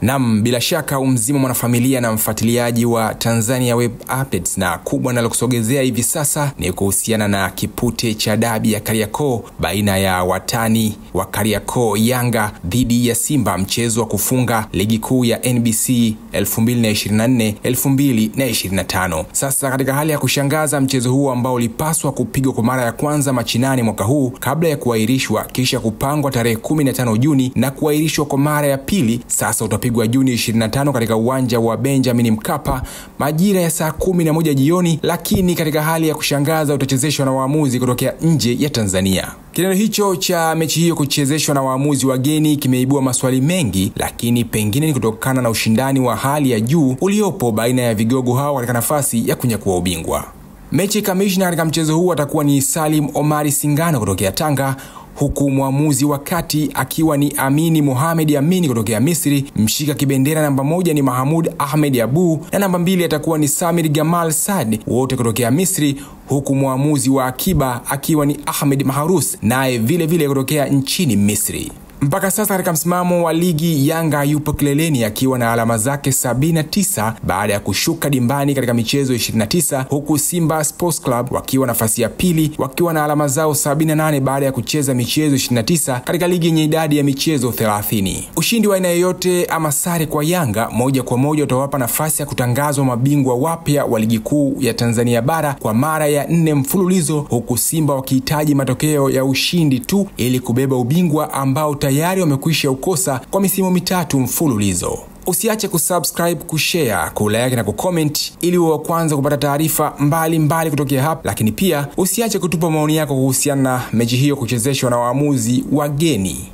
Naam, bila shaka umzima mwanafamilia na mfuatiliaji wa Tanzania Web Updates, na kubwa nalokusogezea hivi sasa ni kuhusiana na kipute cha dabi ya Kariakoo baina ya watani wa Kariakoo Yanga dhidi ya Simba, mchezo wa kufunga ligi kuu ya NBC 2024-2025. Sasa katika hali ya kushangaza, mchezo huu ambao ulipaswa kupigwa kwa mara ya kwanza machinani mwaka huu kabla ya kuahirishwa kisha kupangwa tarehe 15 Juni na kuahirishwa kwa mara ya pili, sasa utapigwa Juni 25 katika uwanja wa Benjamin Mkapa majira ya saa 11 jioni, lakini katika hali ya kushangaza utachezeshwa na waamuzi kutokea nje ya Tanzania. Kitendo hicho cha mechi hiyo kuchezeshwa na waamuzi wageni kimeibua maswali mengi, lakini pengine ni kutokana na ushindani wa hali ya juu uliopo baina ya vigogo hao katika nafasi ya kunyakua ubingwa. Mechi kamishna katika mchezo huu atakuwa ni Salim Omari Singano kutokea Tanga, huku mwamuzi wa kati akiwa ni Amini Mohamed Amini kutokea Misri. Mshika kibendera namba 1 ni Mahamud Ahmed Abu na namba 2 atakuwa ni Samir Gamal Saad, wote kutokea Misri, huku mwamuzi wa akiba akiwa ni Ahmed Maharus, naye vile vile kutokea nchini Misri. Mpaka sasa katika msimamo wa ligi, Yanga yupo kileleni akiwa na alama zake 79 baada ya kushuka dimbani katika michezo 29, huku Simba Sports Club wakiwa nafasi ya pili wakiwa na alama zao 78 baada ya kucheza michezo 29 katika ligi yenye idadi ya michezo 30. Ushindi wa aina yoyote ama sare kwa Yanga moja kwa moja utawapa nafasi ya kutangazwa mabingwa wapya wa ligi kuu ya Tanzania bara kwa mara ya 4 mfululizo, huku Simba wakihitaji matokeo ya ushindi tu ili kubeba ubingwa ambao tayari wamekwisha ukosa kwa misimu 3 mfululizo. Usiache kusubscribe, kushare, kulike na kucomment ili uwe wa kwanza kupata taarifa mbalimbali kutokea hapa, lakini pia usiache kutupa maoni yako kuhusiana na mechi hiyo kuchezeshwa na waamuzi wageni.